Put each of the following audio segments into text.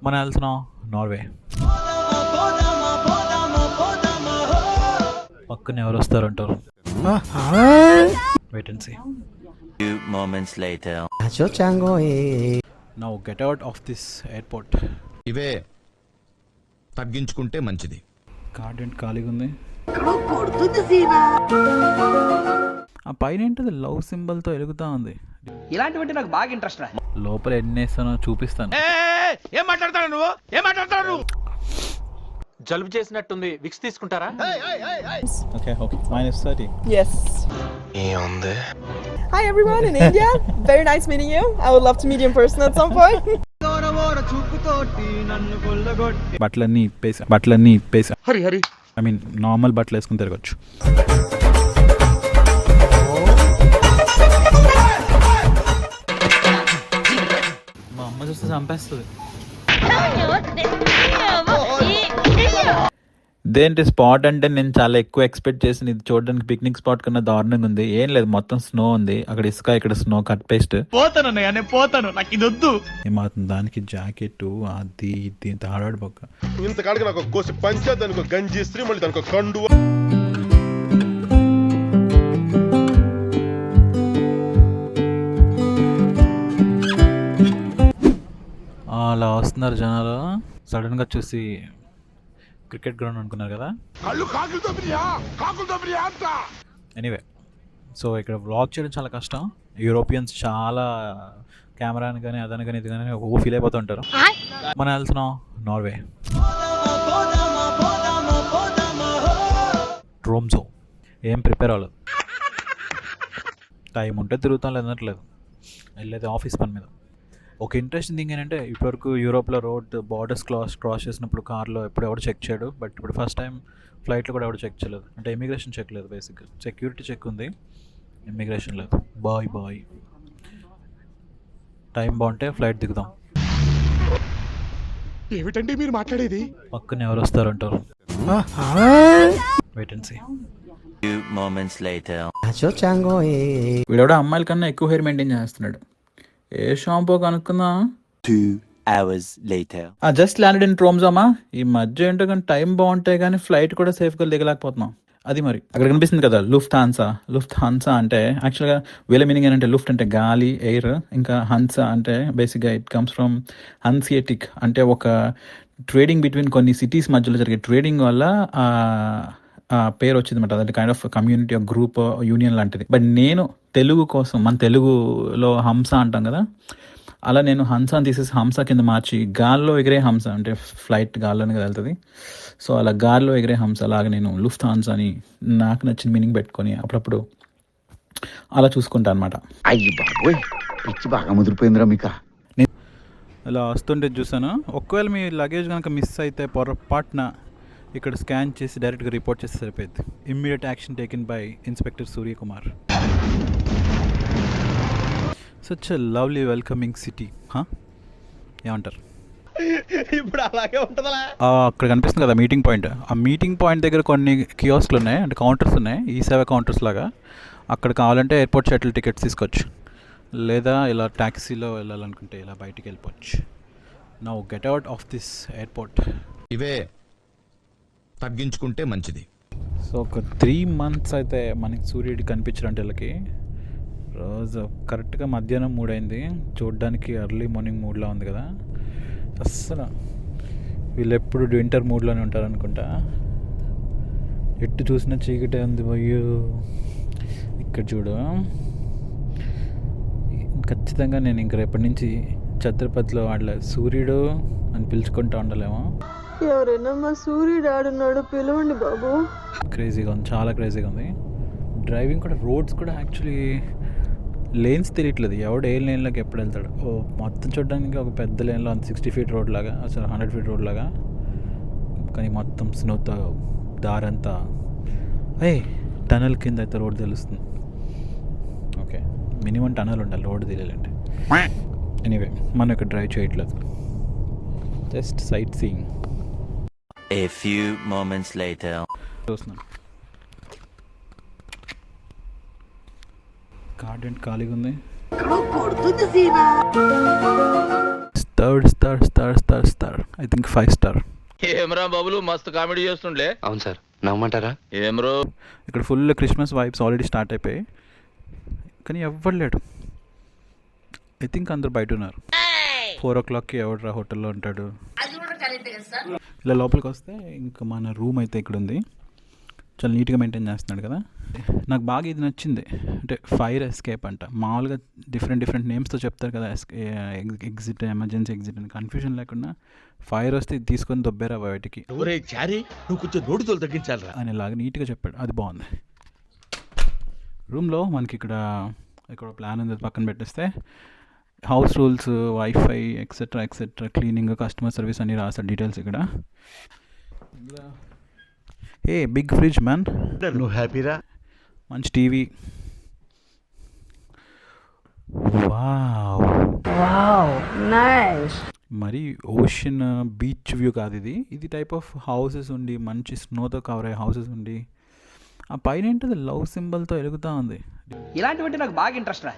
మనం వెళ్తున్నాం నార్వే. పక్కన ఎవరు వస్తారంటారు? Wait and see. Few moments later. Now get out of this airport. ఇవే తగ్గించుకుంటే మంచిది. గార్డెన్ ఖాళీగా ఉంది. ఆ పైన ఏంటది లవ్ సింబల్తో ఎలుగుతా ఉంది. ఇలాంటివంటే నాకు బాగా ఇంట్రెస్ట్ రా. లోపల ఎన్ని వేస్తానో చూపిస్తాను. ఏం మాట్లాడతాడు నువ్వు? జలుబు చేసినట్టుంది, విక్స్ తీసుకుంటారా? Okay -30. Yes. Hi everyone in India. Very nice meeting you. I would love to meet you in person at some point. బట్టలన్నీ ఇప్పేసా. హరి ఐ మీన్ నార్మల్ బట్టలు వేసుకుని తిరగచ్చు. మా అమ్మ చూస్తే చంపేస్తుంది. ఇదేంటి స్పాట్ అంటే నేను చాలా ఎక్కువ ఎక్స్పెక్ట్ చేసిన, ఇది చూడడానికి పిక్నిక్ స్పాట్ కన్నా దారుణంగా ఉంది. ఏం లేదు, మొత్తం స్నో ఉంది. అక్కడ ఇసుక, ఇక్కడ స్నో కట్ పేస్ట్. పోతాను, నాకు ఇది వద్దు. ఏమవుతుంది దానికి జాకెట్ అది ఇది తాడాడు పక్క. ఇంతకాడికి నాకు కోసి పంచా, దానికి గంజి ఇస్త్రీ, మళ్ళీ దానికి కండు. అలా వస్తున్నారు జనాలు. సడన్గా చూసి క్రికెట్ గ్రౌండ్ అనుకున్నారు కదా. ఎనీవే, సో ఇక్కడ వ్లాగ్ చేయడం చాలా కష్టం. యూరోపియన్స్ చాలా కెమెరాని కానీ అదని కానీ ఇది కానీ ఫీల్ అయిపోతూ ఉంటారు. మనం వెళ్తున్నాం నార్వే. ట్రోమ్సో. ఏం ప్రిపేర్ అవ్వలేదు. టైం ఉంటే తిరుగుతాం, లేదనట్లేదు. వెళ్ళేది ఆఫీస్ పని మీద. ఒక ఇంట్రెస్టింగ్ థింగ్ ఏంటంటే, ఇప్పటివరకు యూరోప్లో రోడ్ బార్డర్స్ క్రాస్ చేసినప్పుడు కార్లో ఎప్పుడు ఎవరు చెక్ చేయడు. బట్ ఇప్పుడు ఫస్ట్ టైం ఫ్లైట్లో కూడా ఎవరు చెక్ చేయలేదు. అంటే ఇమిగ్రేషన్ చెక్ లేదు, బేసిక్గా సెక్యూరిటీ చెక్ ఉంది, ఇమిగ్రేషన్ లేదు. బాయ్ టైం బాగుంటే ఫ్లైట్ దిగుదాం. ఏమిటండి మీరు మాట్లాడేది? పక్కన ఎవరు వస్తారంటారు? Wait and see. Few moments later. వీడెవడో అమ్మాయిల కన్నా ఎక్కువ హెయిర్ మెయింటైన్ చేస్తున్నాడు. ఏ షాంపూ కనుక్కుందా? 2 hours later. Just landed in ట్రోమ్సోమా. ఈ మధ్య ఏంటో కానీ టైం బాగుంటాయి కానీ ఫ్లైట్ కూడా సేఫ్గా దిగలేకపోతున్నాం. అది మరి అక్కడ కనిపిస్తుంది కదా లుఫ్ట్ హాన్సా అంటే యాక్చువల్గా వీళ్ళ మీనింగ్ ఏంటంటే, లుఫ్ట్ అంటే గాలి, ఎయిర్, ఇంకా హన్సా అంటే బేసిక్గా ఇట్ కమ్స్ ఫ్రమ్ హన్సియేటిక్, అంటే ఒక ట్రేడింగ్ బిట్వీన్ కొన్ని సిటీస్ మధ్యలో జరిగే ట్రేడింగ్ వల్ల పేరు వచ్చింది అనమాట. అదంటే kind of community, group, union లాంటిది. బట్ నేను తెలుగు కోసం, మన తెలుగులో హంస అంటాం కదా, అలా నేను హంసాని తీసేసి హంస కింద మార్చి గాల్లో ఎగిరే హంస, అంటే ఫ్లైట్ గాల్లోనే కదా వెళ్తుంది. సో అలా గాల్లో ఎగిరే హంస అలాగే నేను లుఫ్ట్ హాన్సా అని నాకు నచ్చిన మీనింగ్ పెట్టుకొని అప్పుడప్పుడు అలా చూసుకుంటా అనమాట. అయ్యి బాబోయ్, పిచ్చి బాగా ముదిరిపోయిందిరా మీకు. అలా వస్తుంటే చూసాను. ఒకవేళ మీ లగేజ్ కనుక మిస్ అయితే పొరపాటున ఇక్కడ స్కాన్ చేసి డైరెక్ట్గా రిపోర్ట్ చేస్తే సరిపోయింది. Immediate action taken by inspector Suryakumar. Such a lovely welcoming city. ఏమంటారు? ఇప్పుడు అలాగే ఉంటుందా? అక్కడ కనిపిస్తుంది కదా మీటింగ్ పాయింట్. ఆ మీటింగ్ పాయింట్ దగ్గర కొన్ని కియోస్క్లు ఉన్నాయి, అంటే కౌంటర్స్ ఉన్నాయి, ఈ సేవ కౌంటర్స్ లాగా. అక్కడ కావాలంటే ఎయిర్పోర్ట్ షటిల్ టికెట్స్ తీసుకోవచ్చు, లేదా ఇలా ట్యాక్సీలో వెళ్ళాలనుకుంటే ఇలా బయటికి వెళ్ళిపోవచ్చు. Now get out of this airport. ఇవే తగ్గించుకుంటే మంచిది. సో ఒక 3 months అయితే మనకి సూర్యుడు కనిపించడంటే వీళ్ళకి రోజు కరెక్ట్గా మధ్యాహ్నం 3 అయింది. చూడడానికి ఎర్లీ మార్నింగ్ మూడ్లో ఉంది కదా. అస్సలు వీళ్ళు ఎప్పుడు వింటర్ మూడ్లోనే ఉంటారు అనుకుంటా. ఎట్టు చూసినా చీకటే ఉంది. పోయో ఇక్కడ చూడు, ఖచ్చితంగా నేను ఇంక రేపటి నుంచి ఛత్రపతిలో వాళ్ళ సూర్యుడు అని పిలుచుకుంటూ ఉండాలేమో. ఎవరైనా మా సూర్యుడు ఆడున్నాడు, పిలవండి బాబు. క్రేజీగా ఉంది, చాలా క్రేజీగా ఉంది. డ్రైవింగ్ కూడా, రోడ్స్ కూడా యాక్చువల్లీ లేన్స్ తెలియట్లేదు. ఎవడు ఏ లేన్లోకి ఎప్పుడు వెళ్తాడు. మొత్తం చూడడానికి ఒక పెద్ద లేన్లో 60 feet రోడ్ లాగా, అసలు 100 feet రోడ్ లాగా, కానీ మొత్తం స్నోతో దారంతా. టనల్ కింద అయితే రోడ్ తెలుస్తుంది. ఓకే, మినిమం టనల్ ఉండాలి రోడ్ తెలియాలంటే. ఎనీవే, మనం ఇక్కడ డ్రైవ్ చేయట్లేదు, just sight seeing. A few moments later. చూస్తున్నాను. గార్డెన్ ఖాళీగా ఉంది. Third I think 5 star. ఏమరా బాబులు మస్తు కామెడీ చేస్తుండే. అవును సార్, నమ్మంటారా? ఏమరో ఇక్కడ full Christmas vibes already start అయిపోయాయి, కానీ ఎవ్వరు లేడు. ఐ థింక్ అందరు బయట ఉన్నారు. 4 o'clockకి ఎవడరా హోటల్లో ఉంటాడు. ఇలా లోపలికి వస్తే ఇంకా మన రూమ్ అయితే ఇక్కడ ఉంది. చాలా నీట్గా మెయింటైన్ చేస్తున్నాడు కదా. నాకు బాగా ఇది నచ్చింది, అంటే ఫైర్ ఎస్కేప్ అంట. మామూలుగా డిఫరెంట్ నేమ్స్తో చెప్తారు కదా, ఎగ్జిట్, ఎమర్జెన్సీ ఎగ్జిట్ అని. కన్ఫ్యూజన్ లేకుండా ఫైర్ వస్తే ఇది తీసుకొని దొబ్బేరా బయటికి నువ్వు కొంచెం రోడ్డుతో తగ్గించాలరా అనేలాగా నీట్గా చెప్పాడు. అది బాగుంది. రూమ్లో మనకి ఇక్కడ ప్లాన్ ఉంది, పక్కన పెట్టేస్తే house rules, wifi, etcetera, cleaning, customer service అన్నీ రాస్తాడు డీటెయిల్స్ ఇక్కడ. ఏ బిగ్ ఫ్రిడ్జ్ మ్యాన్, నువ్వు హ్యాపీరా? మంచి టీవీ. Wow nice. మరి ఓషన్ బీచ్ వ్యూ కాదు ఇది. ఇది టైప్ ఆఫ్ హౌసెస్ ఉండి, మంచి స్నోతో కవర్ అయ్యే హౌసెస్ ఉండి, ఆ పైన ఏంటది లవ్ సింబల్తో ఎలుగుతూ ఉంది. ఇలాంటివంటే నాకు బాగా ఇంట్రెస్ట్ రా.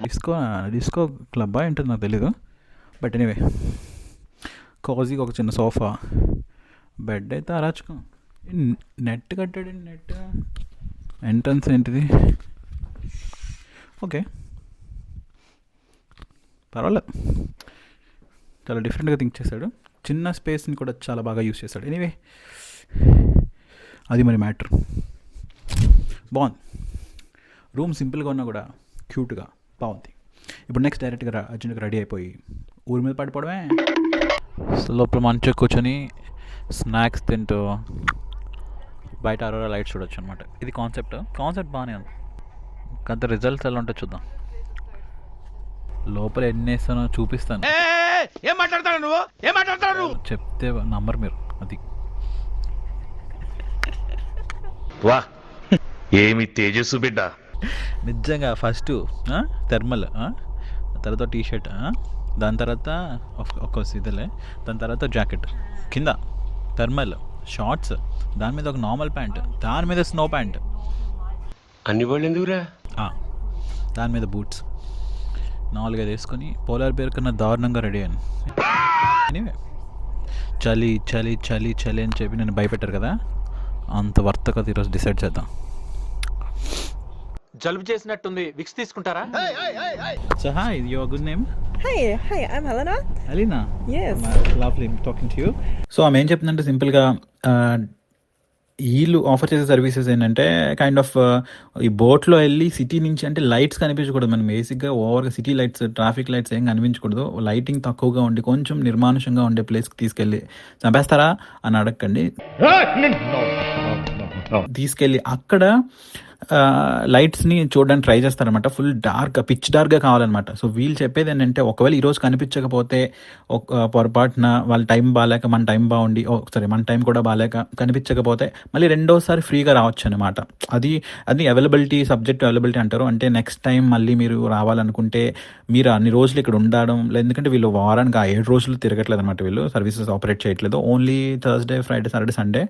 డిస్కో క్లబ్బా ఏంటో నాకు తెలీదు. బట్ ఎనీవే, కాజీగా ఒక చిన్న సోఫా, బెడ్ అయితే అరాచకం. నెట్ కట్టాడు. నెట్ ఎంట్రన్స్ ఏంటిది? ఓకే, పర్వాలేదు. చాలా డిఫరెంట్గా థింక్ చేశాడు. చిన్న స్పేస్ని కూడా చాలా బాగా యూస్ చేశాడు. ఎనీవే, అది మరి మ్యాటర్. బాగుంది. రూమ్ సింపుల్గా ఉన్నా కూడా క్యూట్గా బాగుంది. ఇప్పుడు నెక్స్ట్ డైరెక్ట్గా అర్జెంట్గా రెడీ అయిపోయి ఊరి మీద పడిపోవడమే. సో లోపల మంచిగా కూర్చొని స్నాక్స్ తింటూ బయట అరోరా లైట్స్ చూడొచ్చు అనమాట. ఇది కాన్సెప్ట్ బాగానే ఉంది. కొంత రిజల్ట్స్ ఎలా ఉంటే చూద్దాం. లోపల ఎన్ని వేస్తానో చూపిస్తాను. ఏం మాట్లాడతాడు నువ్వు? చెప్తే నంబర్ మీరు. అది వా ఏమి తేజస్సు బిడ్డ. నిజంగా ఫస్ట్ థర్మల్, తర్వాత టీ షర్ట్, దాని తర్వాత ఒక ఇదిలే, దాని తర్వాత జాకెట్, కింద థర్మల్, షార్ట్స్, దాని మీద ఒక నార్మల్ ప్యాంట్, దాని మీద స్నో ప్యాంట్, అన్ని వాళ్ళు ఎందుకురా? దాని మీద బూట్స్, 4-5 వేసుకొని పోలార్ బేర్ కన్నా దారుణంగా రెడీ అయ్యాను. ఎనీవే, చలి చలి చలి చలి అని చెప్పి నన్ను భయపెట్టారు కదా, అంత వర్త కదా ఈరోజు డిసైడ్ చేద్దాం. జలుబు చేసినట్టుంది, విక్స్ తీసుకుంటారా? So hi, your good name? Hi, I'm Helena. Alina. Yes. Lovely talking to you. So ఆమె ఏం చెప్తుందంటే సింపుల్గా వీళ్ళు ఆఫర్ చేసే సర్వీసెస్ ఏంటంటే కైండ్ ఆఫ్ ఈ బోట్లో వెళ్ళి సిటీ నుంచి, అంటే లైట్స్ కనిపించకూడదు. మనం బేసిక్గా ఓవర్గా సిటీ లైట్స్, ట్రాఫిక్ లైట్స్ ఏం కనిపించకూడదు. లైటింగ్ తక్కువగా ఉండి కొంచెం నిర్మానుషంగా ఉండే ప్లేస్కి తీసుకెళ్ళి, చంపేస్తారా అని అడగండి, తీసుకెళ్ళి అక్కడ లైట్స్ని చూడడానికి ట్రై చేస్తారనమాట. ఫుల్ పిచ్ డార్క్గా కావాలన్నమాట. సో వీళ్ళు చెప్పేది ఏంటంటే, ఒకవేళ ఈరోజు కనిపించకపోతే పొరపాటున వాళ్ళ టైం బాగాలేక, మన టైం బాగుండి, మన టైం కూడా బాగాలేక కనిపించకపోతే మళ్ళీ రెండోసారి ఫ్రీగా రావచ్చు అనమాట. అది అవైలబిలిటీ, సబ్జెక్ట్ అవైలబిలిటీ అంటారు. అంటే నెక్స్ట్ టైం మళ్ళీ మీరు రావాలనుకుంటే మీరు అన్ని రోజులు ఇక్కడ ఉండడం, ఎందుకంటే వీళ్ళు వారానికి 7 రోజులు తిరగట్లేదు అనమాట. వీళ్ళు సర్వీసెస్ ఆపరేట్ చేయట్లేదు. Only Thursday, Friday, Saturday, Sunday.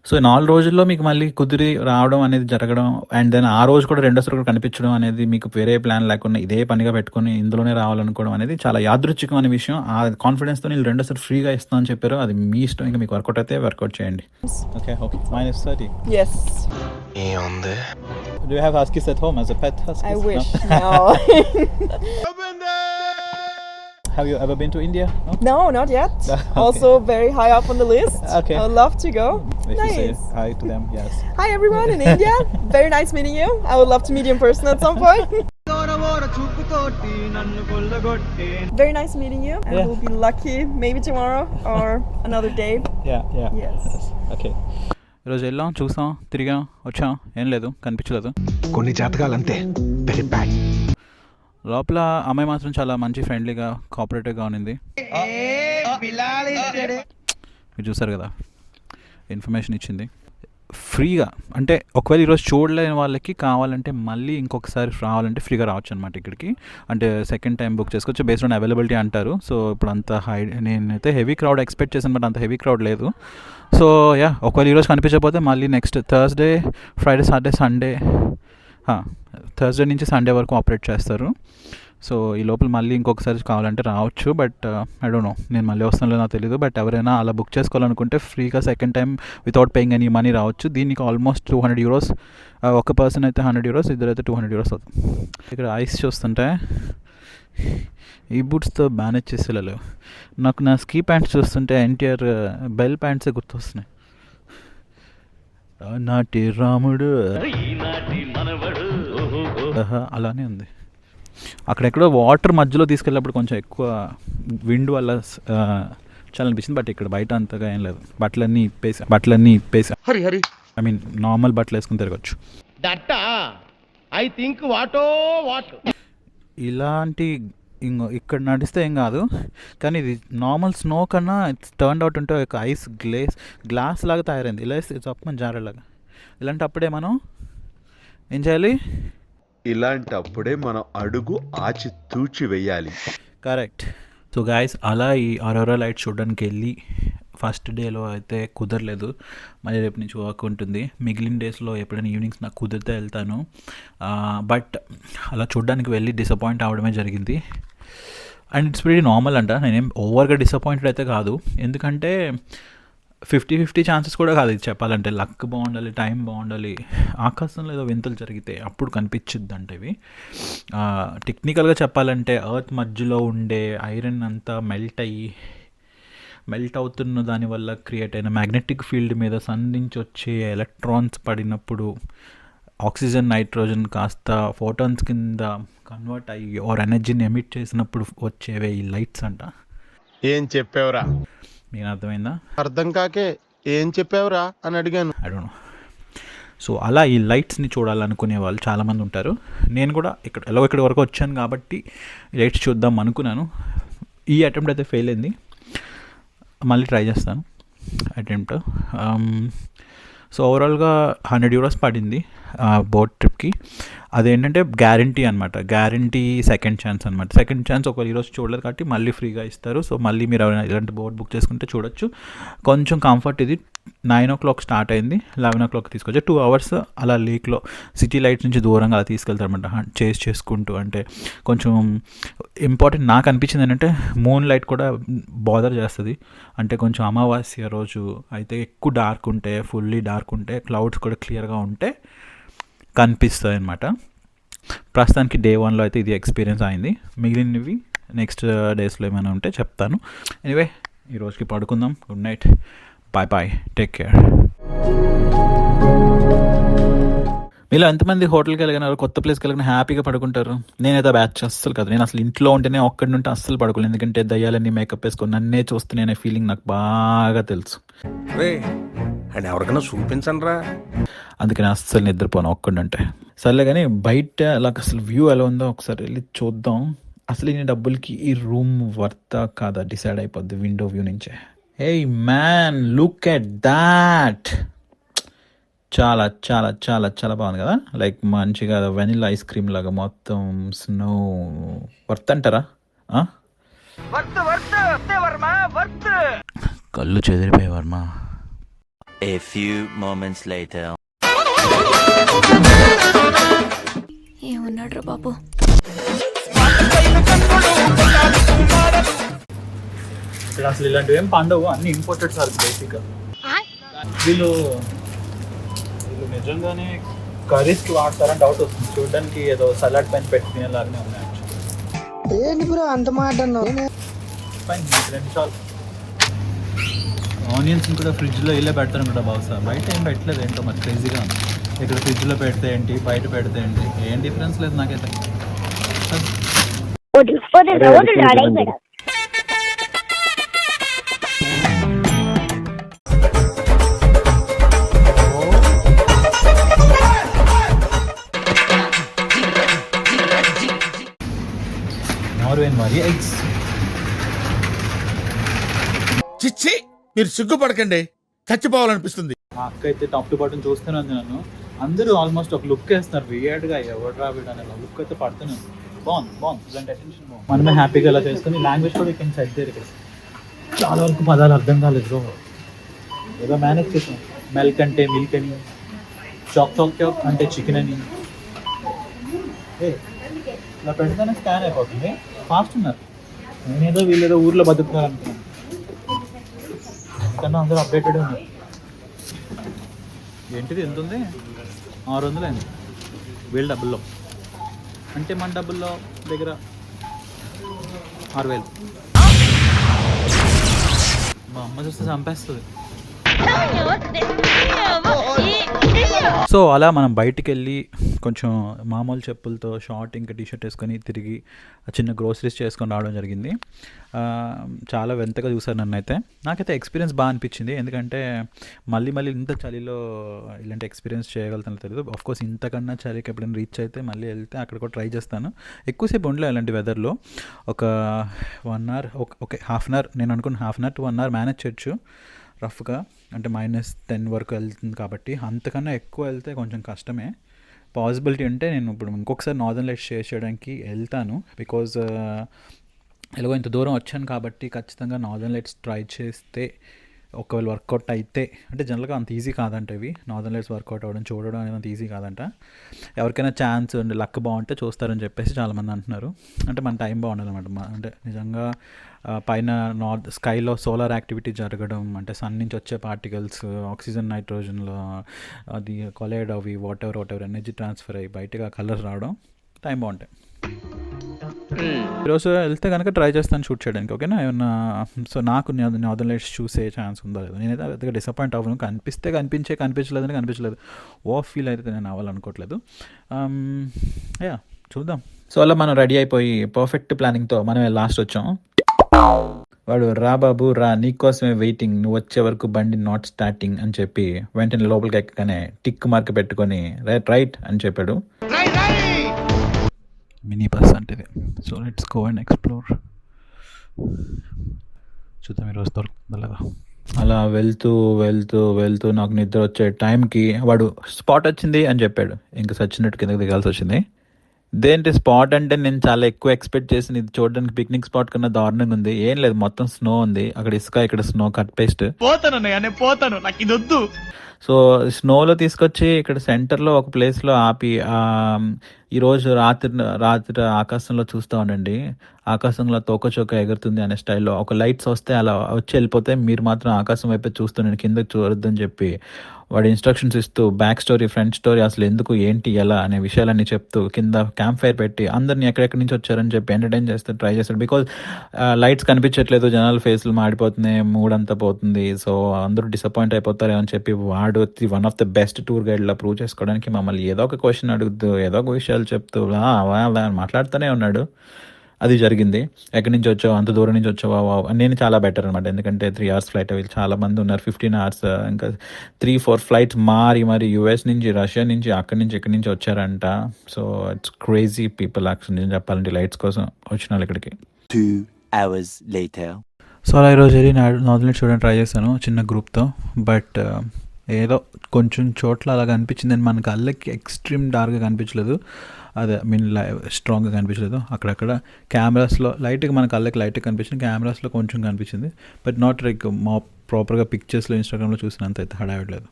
So 4 రోజుల్లో మీకు మళ్ళీ కుదిరి రావడం అనేది జరగడం, అండ్ దెన్ ఆ రోజు కూడా రెండోసారి కూడా కనిపించడం అనేది, మీకు వేరే ప్లాన్ లేకుండా ఇదే పనిగా పెట్టుకుని ఇందులోనే రావాలనుకోవడం అనేది చాలా యాదృచ్ఛికమైన విషయం. ఆ కాన్ఫిడెన్స్తో నేను రెండోసారి ఫ్రీగా ఇస్తానని చెప్పారు. అది మీ ఇష్టం, ఇంకా మీకు వర్కౌట్ అయితే వర్కౌట్ చేయండి. ఓకే -30. Yes. ఏముంది? Do you have huskies at home as a pet husky? I wish. No? No. Have you ever been to India? No, not yet. Okay. Also very high up on the list. Okay. I would love to go. If you say Nice. hi to them, yes. Hi everyone in India. Very nice meeting you. I would love to meet you in person at some point. Very nice meeting you. And Yeah. we'll be lucky maybe tomorrow or another day. Yeah. Yes. Okay. ఈరోజు వెళ్ళాం, చూసాం, తిరిగాం, వచ్చాం, ఏం లేదు, కనిపించలేదు. కొన్ని జాతకాలంతే, very bad. లోపల అమ్మాయి మాత్రం చాలా మంచి ఫ్రెండ్లీగా, కోఆపరేటివ్గా ఉన్నింది. మీరు చూసారు కదా, ఇన్ఫర్మేషన్ ఇచ్చింది ఫ్రీగా. అంటే ఒకవేళ ఈరోజు చూడలేని వాళ్ళకి కావాలంటే మళ్ళీ ఇంకొకసారి రావాలంటే ఫ్రీగా రావచ్చు అనమాట ఇక్కడికి. అంటే సెకండ్ టైం బుక్ చేసుకోవచ్చు, బేస్డ్ ఆన్ అవైలబిలిటీ అంటారు. సో ఇప్పుడు అంత నేనైతే హెవీ క్రౌడ్ ఎక్స్పెక్ట్ చేశాను, బట్ అంత హెవీ క్రౌడ్ లేదు. సో ఒకవేళ ఈరోజు కనిపించకపోతే మళ్ళీ next Thursday, Friday, Saturday, Sunday, Thursday నుంచి సండే వరకు ఆపరేట్ చేస్తారు. సో ఈ లోపల మళ్ళీ ఇంకొకసారి కావాలంటే రావచ్చు, బట్ ఐ డోంట్ నో, నేను మళ్ళీ వస్తానో నాకు తెలియదు. బట్ ఎవరైనా అలా బుక్ చేసుకోవాలనుకుంటే ఫ్రీగా second time without paying any money రావచ్చు. దీనికి ఆల్మోస్ట్ €200, ఒక పర్సన్ అయితే €100, ఇద్దరైతే €200 అవుతుంది. ఇక్కడ ఐస్ చూస్తుంటే ఈ బూట్స్తో మేనేజ్ చేసేలేవు. నాకు నా స్కీ ప్యాంట్స్ చూస్తుంటే ఎన్టీఆర్ బెల్ ప్యాంట్సే గుర్తొస్తున్నాయి. నాటి రాముడు అలానే ఉంది. అక్కడెక్కడో వాటర్ మధ్యలో తీసుకెళ్ళినప్పుడు కొంచెం ఎక్కువ విండ్ వల్ల చాలా అనిపించింది. బట్ ఇక్కడ బయట అంతగా ఏం లేదు. బట్టలన్నీ ఇప్పేసా. ఐ మీన్ నార్మల్ బట్టలు వేసుకుని తిరగచ్చు. ఇలాంటి ఇక్కడ నడిస్తే ఏం కాదు, కానీ ఇది నార్మల్ స్నో కన్నా ఇట్స్ టర్న్ అవుట్ ఉంటే ఒక ఐస్ గ్లాస్ లాగా తయారైంది. ఇలా చప్పమని జారేలాగా. ఇలాంటప్పుడే మనం ఏం చేయాలి? ఇలాంటప్పుడే మనం అడుగు ఆచి తూచి వెయ్యాలి. కరెక్ట్. సో గాయస్, అలా ఈ అరోరా లైట్ చూడడానికి వెళ్ళి ఫస్ట్ డేలో అయితే కుదరలేదు. మళ్ళీ రేపు నుంచి వర్క్ ఉంటుంది. మిగిలిన డేస్లో ఎప్పుడైనా ఈవినింగ్స్ నాకు కుదిరితే వెళ్తాను. బట్ అలా చూడడానికి వెళ్ళి డిసప్పాయింట్ అవ్వడమే జరిగింది. అండ్ ఇట్స్ వెరీ నార్మల్ అంట. నేనేం ఓవర్గా డిసప్పాయింటెడ్ అయితే కాదు, ఎందుకంటే 50-50 ఛాన్సెస్ కూడా కాదు. ఇది చెప్పాలంటే లక్ బాగుండాలి, టైం బాగుండాలి, ఆకాశంలో ఏదో వింతలు జరిగితే అప్పుడు కనిపించిద్ది అంటే ఇవి. టెక్నికల్గా చెప్పాలంటే ఎర్త్ మధ్యలో ఉండే ఐరన్ అంతా మెల్ట్ అవుతున్న దానివల్ల క్రియేట్ అయిన మ్యాగ్నెటిక్ ఫీల్డ్ మీద సన్ నుంచి వచ్చే ఎలక్ట్రాన్స్ పడినప్పుడు ఆక్సిజన్, నైట్రోజన్ కాస్త ఫోటాన్స్ కింద కన్వర్ట్ అయ్యి ఆర్ ఎనర్జీని ఎమిట్ చేసినప్పుడు వచ్చేవే ఈ లైట్స్ అంట. ఏం చెప్పావురా? మీకు అర్థమైందా? అర్థం కాకే ఏం చెప్పావురా అని అడిగాను. I don't know. సో అలా ఈ లైట్స్ని చూడాలనుకునే వాళ్ళు చాలామంది ఉంటారు. నేను కూడా ఇక్కడి వరకు వచ్చాను కాబట్టి లైట్స్ చూద్దాం అనుకున్నాను. ఈ అటెంప్ట్ అయితే ఫెయిల్ అయింది. మళ్ళీ ట్రై చేస్తాను అటెంప్ట్. సో ఓవరాల్గా €100 పడింది బోట్ ట్రిప్కి. అదేంటంటే గ్యారంటీ అనమాట. గ్యారంటీ సెకండ్ ఛాన్స్ అనమాట. సెకండ్ ఛాన్స్ ఒకవేళ ఈరోజు చూడలేదు కాబట్టి మళ్ళీ ఫ్రీగా ఇస్తారు. సో మళ్ళీ మీరు ఎవరైనా ఇలాంటి బోట్ బుక్ చేసుకుంటే చూడొచ్చు. కొంచెం కంఫర్ట్. ఇది 9 o'clock స్టార్ట్ అయింది, 11 o'clock తీసుకొచ్చి 2 hours అలా లేక్లో సిటీ లైట్స్ నుంచి దూరంగా అలా తీసుకెళ్తారు అనమాట, చేసుకుంటూ. అంటే కొంచెం ఇంపార్టెంట్ నాకు అనిపించింది ఏంటంటే మూన్ లైట్ కూడా బాదర్ చేస్తుంది. అంటే కొంచెం అమావాస్య రోజు అయితే ఎక్కువ డార్క్ ఉంటే, ఫుల్లీ డార్క్ ఉంటే, క్లౌడ్స్ కూడా క్లియర్గా ఉంటే కనిపిస్తుంది అనమాట. ప్రస్తుతానికి డే 1లో అయితే ఇది ఎక్స్పీరియన్స్ అయింది. మిగిలినవి నెక్స్ట్ డేస్లో ఏమైనా ఉంటే చెప్తాను. ఎనీవే, ఈరోజుకి పడుకుందాం. Good night, bye bye, take care. మీలో ఎంతమంది హోటల్కి వెళ్ళినారు, కొత్త ప్లేస్కి వెళ్ళిన హ్యాపీగా పడుకుంటారు? నేనైతే బ్యాచ్ అస్సలు కాదు. నేను అసలు ఇంట్లో ఉంటేనే ఒక్కడి నుండి అస్సలు పడుకోలేదు. ఎందుకంటే దయ్యాలన్నీ మేకప్ వేసుకొని నన్నే చూస్తున్నానే ఫీలింగ్ నాకు బాగా తెలుసు. అండ్ ఎవరికైనా చూపించండి రా. అందుకని అస్సలు నిద్రపోను ఒక్కడంటే. సర్లే కానీ బయట అలా అసలు వ్యూ ఎలా ఉందో ఒకసారి వెళ్ళి చూద్దాం. అసలు ఈ డబ్బులకి ఈ రూమ్ వర్తా కాదా డిసైడ్ అయిపోద్ది విండో వ్యూ నుంచే. Hey man, look at that. చాలా చాలా చాలా చాలా బాగుంది కదా. లైక్ మంచిగా వెనిలా ఐస్ క్రీమ్ లాగా మొత్తం స్నో. వర్త్ అంటారా? కళ్ళు చెదిరిపోయే Varma. A few moments later. ఏమన్నాడు రా బాబు? ఇక్కడ అసలు ఇలాంటివి ఏం పండవు, అన్ని ఇంపోర్టెడ్ సార్ బేసిక్గా. వీళ్ళు నిజంగానే కర్రీస్కి వాడతారని డౌట్ వస్తుంది. చూడడానికి ఏదో సలాడ్ పైన పెట్టుకునేలాగానే ఉన్నాయి. ఏంటి బ్రో అంత మాట అన్నావు? 2 నిమిషాలు. ఆనియన్స్ కూడా ఫ్రిడ్జ్లో ఇలా పెడతాను కూడా బహుశా. బయట ఏం పెట్టలేదు, ఏంటో మరి క్రేజీగా ఉంది. ఇక్కడ ఫ్రిడ్జ్లో పెడితే ఏంటి, బయట పెడితే ఏంటి, ఏం డిఫరెన్స్ లేదు నాకైతే. నార్వేన్ మరి ఎగ్స్. చిచ్చి, మీరు సిగ్గుపడకండి, చచ్చిపోవాలనిపిస్తుంది. మా అక్క అయితే టాప్ టు బాటం చూస్తూనే ఉంది నన్ను. అందరూ ఆల్మోస్ట్ ఒక లుక్ వేస్తున్నారు వియర్డ్గా, ఎవరు రాబిడ్ అనే లుక్ అయితే పడుతున్నాను. బాగుంది ఇలాంటి అటెన్షన్ బాగుంది. మనమే హ్యాపీగా ఇలా చేసుకుని లాంగ్వేజ్ కూడా ఇక్కడ సెట్ చేయరు. ఇక్కడ చాలా వరకు పదాలు అర్థం కాలేదు. ఏదో మేనేజ్ చేసాం. మిల్క్ అంటే మిల్క్ అని, చాక్ అంటే చికెన్ అని. ఇలా పెడితేనే స్కాన్ అయిపోతుంది. ఫాస్ట్ ఉన్నారు. నేనేదో వీళ్ళేదో ఊర్లో బతుకుతున్నారు అనుకున్నాను. కన్నా అందరూ అప్డేటెడ్ ఉన్నారు. ఏంటిది ఎంత ఉంది? 600 అయింది వీళ్ళ డబ్బుల్లో. అంటే మన డబ్బుల్లో దగ్గర 6000. మా అమ్మ చూస్తే చంపేస్తుంది. సో అలా మనం బయటికి వెళ్ళి కొంచెం మామూలు చెప్పులతో షార్ట్ ఇంకా టీషర్ట్ వేసుకొని తిరిగి చిన్న గ్రోసరీస్ చేసుకొని రావడం జరిగింది. చాలా వింతగా చూసారు నన్ను అయితే. నాకైతే ఎక్స్పీరియన్స్ బాగా అనిపించింది. ఎందుకంటే మళ్ళీ ఇంత చలిలో ఇలాంటి ఎక్స్పీరియన్స్ చేయగలుగుతానో తెలియదు. ఆఫ్కోర్స్ ఇంతకన్నా చలికి ఎప్పుడైనా రీచ్ అయితే మళ్ళీ వెళ్తే అక్కడ కూడా ట్రై చేస్తాను. ఎక్కువసేపు ఉండలే ఇలాంటి వెదర్లో. ఒక 1 hour, okay half an hour, నేను అనుకున్న half an hour to 1 hour manage చేయొచ్చు రఫ్గా. అంటే -10 వరకు వెళ్తుంది కాబట్టి. అంతకన్నా ఎక్కువ వెళ్తే కొంచెం కష్టమే. పాసిబిలిటీ ఉంటే నేను ఇప్పుడు ఇంకొకసారి నార్దర్న్ లైట్స్ షేర్ చేయడానికి వెళ్తాను. బికాజ్ ఎలాగో ఇంత దూరం వచ్చాను కాబట్టి ఖచ్చితంగా నార్దర్న్ లైట్స్ ట్రై చేస్తే ఒకవేళ వర్కౌట్ అయితే, అంటే జనరల్గా అంత ఈజీ కాదంట ఇవి నార్దర్న్ లైట్స్ వర్కౌట్ అవ్వడం, చూడడం అనేది అంత ఈజీ కాదంట. ఎవరికైనా ఛాన్స్ ఉండి లక్ బాగుంటే చూస్తారని చెప్పేసి చాలామంది అంటున్నారు. అంటే మన టైం బాగుండాలన్నమాట. అంటే నిజంగా పైన స్కైలో సోలార్ యాక్టివిటీ జరగడం, అంటే సన్ నుంచి వచ్చే పార్టికల్స్ ఆక్సిజన్ నైట్రోజన్లో అది కొలైడ్ అవి వాట్ ఎవర్ ఎనర్జీ ట్రాన్స్ఫర్ అయ్యి బయటగా కలర్స్ రావడం టైం బాగుంటాయి. ఈరోజు వెళ్తే కనుక ట్రై చేస్తాను షూట్ చేయడానికి. ఓకేనా? ఏమన్నా సో నాకు నార్దర్న్ లైట్స్ చూసే ఛాన్స్ ఉందో లేదు. నేనైతే పెద్దగా డిసప్పాయింట్ అవ్వను. కనిపించలేదని కనిపించలేదు. ఫీల్ అయితే నేను అవ్వాలనుకోవట్లేదు. యా చూద్దాం. సో అలా మనం రెడీ అయిపోయి పర్ఫెక్ట్ ప్లానింగ్తో మనం లాస్ట్ వచ్చాం. వాడు రా బాబు రా, నీకోసమే వెయిటింగ్, నువ్వు వచ్చే వరకు బండి నాట్ స్టార్టింగ్ అని చెప్పి వెంటనే లోపలికి ఎక్కగానే టిక్ మార్క్ పెట్టుకొని రైట్ అని చెప్పాడు. మినీ బస్ అంటే ఇది. So let's go and explore. చూద్దాం ఈరోజు దొరుకుతుందా లేదా. అలా వెళ్తూ నాకు నిద్ర వచ్చే టైంకి వాడు స్పాట్ వచ్చింది అని చెప్పాడు. ఇంకా సచ్చినట్టు కిందకి దిగాల్సి వచ్చింది. దేంటి స్పాట్ అంటే నేను చాలా ఎక్కువ ఎక్స్పెక్ట్ చేసి ఇది చూడడానికి పిక్నిక్ స్పాట్ కన్నా దారుణంగా ఉంది. ఏం లేదు, మొత్తం స్నో ఉంది. అక్కడ ఇసుక, ఇక్కడ స్నో కట్ పేస్ట్. పోతాను నాకు ఇది వద్దు. సో స్నోలో తీసుకొచ్చి ఇక్కడ సెంటర్లో ఒక ప్లేస్లో ఆపి ఈరోజు రాత్రి ఆకాశంలో చూస్తూ ఉండండి. ఆకాశంలో తోకచోక ఎగురుతుంది అనే స్టైల్లో ఒక లైట్స్ వస్తే అలా వచ్చి వెళ్ళిపోతే మీరు మాత్రం ఆకాశం వైపే చూస్తుండండి, కిందకి చూడొద్దని చెప్పి వాడు ఇన్స్ట్రక్షన్స్ ఇస్తూ బ్యాక్ స్టోరీ, ఫ్రంట్ స్టోరీ, అసలు ఎందుకు ఏంటి ఎలా అనే విషయాలన్నీ చెప్తూ కింద క్యాంప్ ఫైర్ పెట్టి అందరినీ ఎక్కడెక్కడి నుంచి వచ్చారని చెప్పి ఎంటర్టైన్ చేస్తే ట్రై చేస్తాడు. బికాజ్ లైట్స్ కనిపించట్లేదు, జనాల ఫేస్లు మాడిపోతున్నాయి, మూడ్ అంతా పోతుంది. సో అందరూ డిసప్పాయింట్ అయిపోతారేమో అని చెప్పి వాడు one of the best tour గైడ్లా ప్రూవ్ చేసుకోవడానికి మమ్మల్ని ఏదో ఒక క్వశ్చన్ అడుగుతూ ఏదో ఒక విషయాలు చెప్తూ మాట్లాడుతూనే ఉన్నాడు. అది జరిగింది. ఎక్కడి నుంచి వచ్చావు, అంత దూరం నుంచి వచ్చావా? నేను చాలా బెటర్ అనమాట. ఎందుకంటే 3 hours ఫ్లైట్. వీళ్ళు చాలా మంది ఉన్నారు, 15 hours, ఇంకా 3-4 ఫ్లైట్స్ మరి యూఎస్ నుంచి, రష్యా నుంచి, అక్కడి నుంచి ఇక్కడి నుంచి వచ్చారంట. So it's crazy people actually నేను చెప్పాలంటే లైట్స్ కోసం వచ్చిన వాళ్ళు ఇక్కడికి. 2 hours later. సో అలా ఈరోజు వెళ్ళి నార్దర్న్ లైట్స్ చూడడానికి ట్రై చేశాను చిన్న గ్రూప్తో. బట్ ఏదో కొంచెం చోట్ల అలాగ అనిపించింది. మన కళ్ళకి ఎక్స్ట్రీమ్ డార్క్గా కనిపించలేదు, అదే స్ట్రాంగ్గా కనిపించలేదు. అక్కడక్కడ కెమెరాస్లో లైట్గా మన కళ్ళకి లైట్గా కనిపించింది, కెమెరాస్లో కొంచెం కనిపించింది. బట్ నాట్ లైక్ మా ప్రాపర్గా పిక్చర్స్లో ఇన్స్టాగ్రామ్లో చూసినంత అయితే హడావిడలేదు.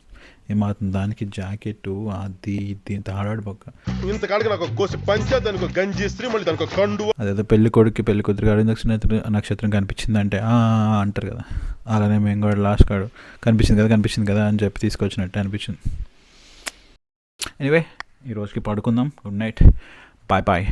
ఏమాత్రం దానికి జాకెట్ అది ఇది ఇంత హడావిడి పక్క. అదేదో పెళ్లి కొడుకు పెళ్లి కూతురు గారు నక్షత్రం కనిపించింది అంటే అంటారు కదా, అలానే మేము కూడా లాస్ట్ కాడు కనిపించింది కదా అని చెప్పి తీసుకొచ్చినట్టు అనిపించింది. ఎనీవే ఈ రోజుకి పడుకుందాం. Good night, bye.